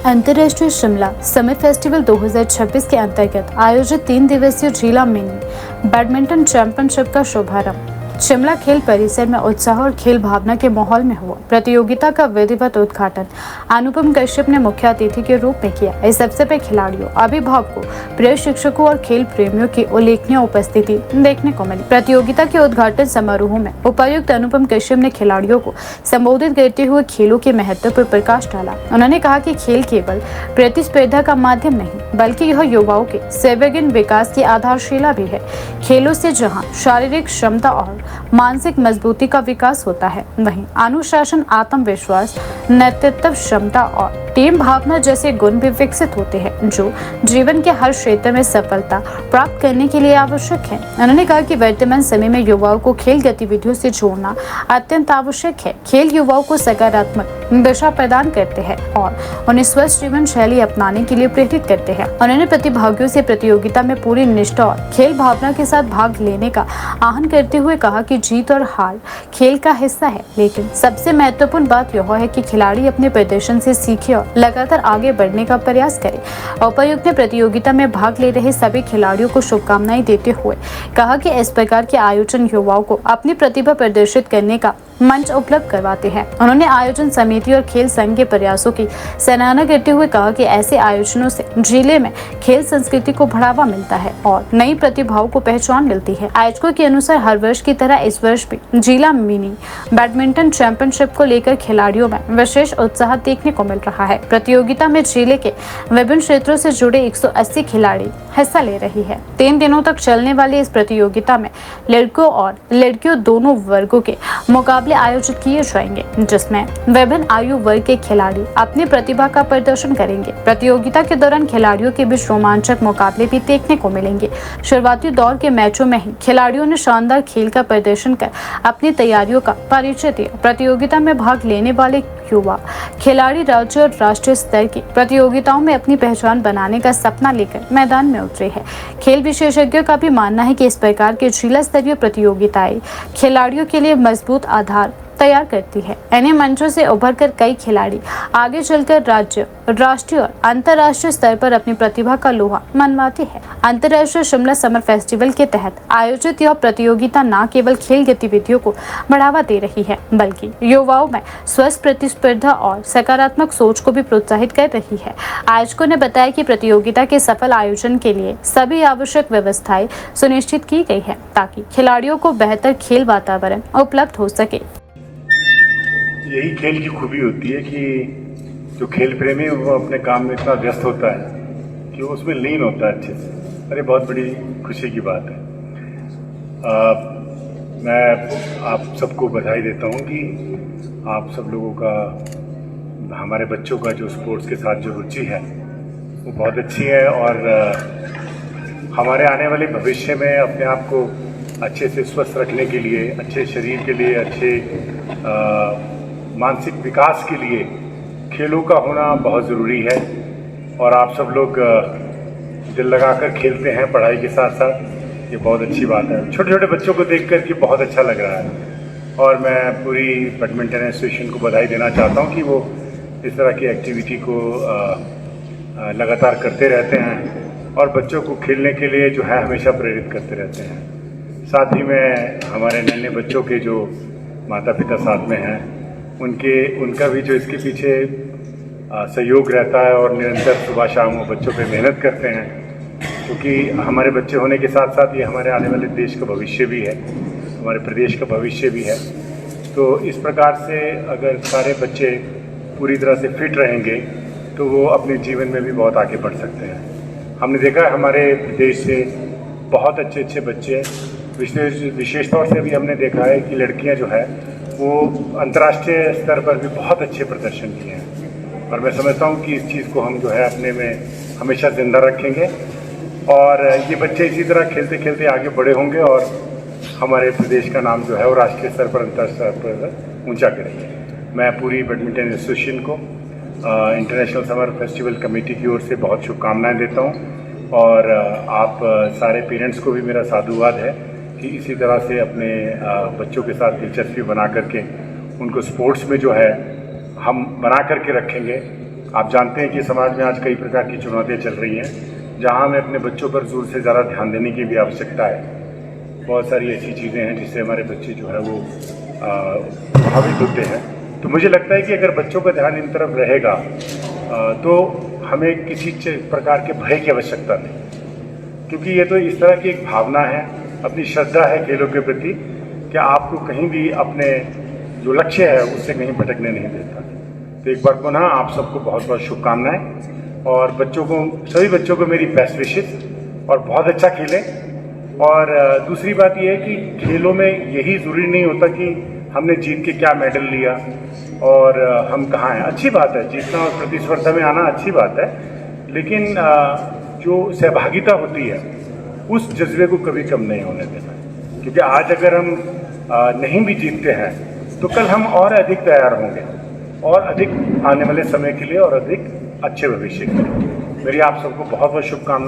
अंतर्राष्ट्रीय Shimla summer festival 2026 के अंतर्गत आयोजित 3 दिवसीय जिला मिनी बैडमिंटन चैंपियनशिप का शुभारंभ शिमला खेल परिसर में उत्साह और खेल भावना के माहौल में हुआ। प्रतियोगिता का विधिवत उद्घाटन अनुपम कश्यप ने मुख्य अतिथि के रूप में किया। इस अवसर पर खिलाड़ियों, अभिभावकों, प्रशिक्षकों और खेल प्रेमियों की उल्लेखनीय उपस्थिति देखने को मिली। प्रतियोगिता के उद्घाटन समारोह में उपायुक्त अनुपम कश्यप ने खिलाड़ियों को संबोधित करते हुए खेलों के महत्व पर प्रकाश डाला। उन्होंने कहा कि खेल केवल प्रतिस्पर्धा का माध्यम नहीं, बल्कि यह युवाओं के सर्वांगीण विकास की आधारशिला भी है। खेलों से जहां शारीरिक क्षमता और मानसिक मजबूती का विकास होता है, वहीं अनुशासन, आत्मविश्वास, नेतृत्व क्षमता और टीम भावना जैसे गुण भी विकसित होते हैं, जो जीवन के हर क्षेत्र में सफलता प्राप्त करने के लिए आवश्यक है। उन्होंने कहा कि वर्तमान समय में युवाओं को खेल गतिविधियों से जोड़ना अत्यंत आवश्यक है। खेल युवाओं को सकारात्मक दिशा प्रदान करते हैं और उन्हें स्वस्थ जीवन शैली अपनाने के लिए प्रेरित करते हैं। उन्होंने प्रतिभागियों से प्रतियोगिता में पूरी निष्ठा और खेल भावना के साथ भाग लेने का आह्वान करते हुए कहा कि जीत और हार खेल का हिस्सा है, लेकिन सबसे महत्वपूर्ण बात यह है कि खिलाड़ी अपने प्रदर्शन से सीखे और लगातार आगे बढ़ने का प्रयास करें। उपायुक्त ने प्रतियोगिता में भाग ले रहे सभी खिलाड़ियों को शुभकामनाएं देते हुए कहा कि इस प्रकार के आयोजन युवाओं को अपनी प्रतिभा प्रदर्शित करने का मंच उपलब्ध करवाते हैं। उन्होंने आयोजन समिति और खेल संघ के प्रयासों की सराहना करते हुए कहा कि ऐसे आयोजनों से जिले में खेल संस्कृति को बढ़ावा मिलता है और नई प्रतिभाओं को पहचान मिलती है। आयोजकों के अनुसार हर वर्ष की तरह इस वर्ष भी जिला मिनी बैडमिंटन चैंपियनशिप को लेकर खिलाड़ियों में विशेष उत्साह देखने को मिल रहा है। प्रतियोगिता में जिले के विभिन्न क्षेत्रों से जुड़े 180 खिलाड़ी हिस्सा ले रही है। 3 दिनों तक चलने वाली इस प्रतियोगिता में लड़कों और लड़कियों दोनों वर्गों के मुकाबले आयोजित किए जाएंगे, जिसमें विभिन्न आयु वर्ग के खिलाड़ी अपनी प्रतिभा का प्रदर्शन करेंगे। प्रतियोगिता के दौरान खिलाड़ियों के बीच रोमांचक मुकाबले भी देखने को मिलेंगे। शुरुआती दौर के मैचों में ही खिलाड़ियों ने शानदार खेल का प्रदर्शन कर अपनी तैयारियों का परिचय दिया। प्रतियोगिता में भाग लेने वाले युवा खिलाड़ी राज्य और राष्ट्रीय स्तर की प्रतियोगिताओं में अपनी पहचान बनाने का सपना लेकर मैदान में उतरे हैं। खेल विशेषज्ञों का भी मानना है कि इस प्रकार की जिला स्तरीय प्रतियोगिताएं खिलाड़ियों के लिए मजबूत आधार तैयार करती है। इन्हीं मंचों से उभरकर कई खिलाड़ी आगे चलकर राज्य, राष्ट्रीय और अंतर्राष्ट्रीय स्तर पर अपनी प्रतिभा का लोहा मनवाते हैं। अंतर्राष्ट्रीय शिमला समर फेस्टिवल के तहत आयोजित यह प्रतियोगिता न केवल खेल गतिविधियों को बढ़ावा दे रही है, बल्कि युवाओं में स्वस्थ प्रतिस्पर्धा और सकारात्मक सोच को भी प्रोत्साहित कर रही है। आयोजकों ने बताया कि प्रतियोगिता के सफल आयोजन के लिए सभी आवश्यक व्यवस्थाएं सुनिश्चित की गई है, ताकि खिलाड़ियों को बेहतर खेल वातावरण उपलब्ध हो सके। यही खेल की खूबी होती है कि जो खेल प्रेमी है वो अपने काम में इतना व्यस्त होता है कि वो उसमें लीन होता है अच्छे से। अरे बहुत बड़ी खुशी की बात है। मैं आप सबको बधाई देता हूँ कि आप सब लोगों का, हमारे बच्चों का जो स्पोर्ट्स के साथ जो रुचि है वो बहुत अच्छी है और हमारे आने वाले भविष्य में अपने आप को अच्छे से स्वस्थ रखने के लिए, अच्छे शरीर के लिए, अच्छे मानसिक विकास के लिए खेलों का होना बहुत ज़रूरी है। और आप सब लोग दिल लगाकर खेलते हैं पढ़ाई के साथ साथ, ये बहुत अच्छी बात है। छोटे छोटे बच्चों को देख कर के बहुत अच्छा लग रहा है और मैं पूरी बैडमिंटन एसोसिएशन को बधाई देना चाहता हूँ कि वो इस तरह की एक्टिविटी को लगातार करते रहते हैं और बच्चों को खेलने के लिए जो है हमेशा प्रेरित करते रहते हैं। साथ ही में हमारे नन्हे बच्चों के जो माता पिता साथ में हैं उनका भी जो इसके पीछे सहयोग रहता है और निरंतर सुबह शाम वो बच्चों पे मेहनत करते हैं, क्योंकि हमारे बच्चे होने के साथ साथ ये हमारे आने वाले देश का भविष्य भी है, हमारे प्रदेश का भविष्य भी है। तो इस प्रकार से अगर सारे बच्चे पूरी तरह से फिट रहेंगे तो वो अपने जीवन में भी बहुत आगे बढ़ सकते हैं। हमने देखा है हमारे देश से बहुत अच्छे अच्छे बच्चे, विशेष तौर से भी हमने देखा है कि लड़कियाँ जो है वो अंतर्राष्ट्रीय स्तर पर भी बहुत अच्छे प्रदर्शन किए हैं और मैं समझता हूँ कि इस चीज़ को हम जो है अपने में हमेशा जिंदा रखेंगे और ये बच्चे इसी तरह खेलते खेलते आगे बढ़े होंगे और हमारे प्रदेश का नाम जो है वो राष्ट्रीय स्तर पर, अंतर्राष्ट्रीय स्तर पर ऊंचा करेंगे। मैं पूरी बैडमिंटन एसोसिएशन को इंटरनेशनल समर फेस्टिवल कमेटी की ओर से बहुत शुभकामनाएँ देता हूँ और आप सारे पेरेंट्स को भी मेरा साधुवाद है कि इसी तरह से अपने बच्चों के साथ दिलचस्पी बना करके उनको स्पोर्ट्स में जो है हम बना करके रखेंगे आप जानते हैं कि समाज में आज कई प्रकार की चुनौतियाँ चल रही हैं, जहाँ हमें अपने बच्चों पर ज़रूर से ज़्यादा ध्यान देने की भी आवश्यकता है। बहुत सारी ऐसी चीज़ें हैं जिससे हमारे बच्चे जो है वो प्रभावित होते हैं। तो मुझे लगता है कि अगर बच्चों का ध्यान इन तरफ रहेगा तो हमें किसी प्रकार के भय की आवश्यकता नहीं, क्योंकि ये तो इस तरह की एक भावना है, अपनी श्रद्धा है खेलों के प्रति, कि आपको कहीं भी अपने जो लक्ष्य है उससे कहीं भटकने नहीं देता। तो एक बार पुनः आप सबको बहुत बहुत शुभकामनाएं, और बच्चों को, सभी बच्चों को मेरी बेस्ट विशेस, और बहुत अच्छा खेलें। और दूसरी बात यह है कि खेलों में यही ज़रूरी नहीं होता कि हमने जीत के क्या मेडल लिया और हम कहाँ हैं। अच्छी बात है, जीतना और प्रतिस्पर्धा में आना अच्छी बात है, लेकिन जो सहभागिता होती है उस जज्बे को कभी कम नहीं होने देना, क्योंकि आज अगर हम नहीं भी जीतते हैं तो कल हम और अधिक तैयार होंगे, और अधिक आने वाले समय के लिए, और अधिक अच्छे भविष्य के लिए। मेरी आप सबको बहुत बहुत शुभकामनाएं।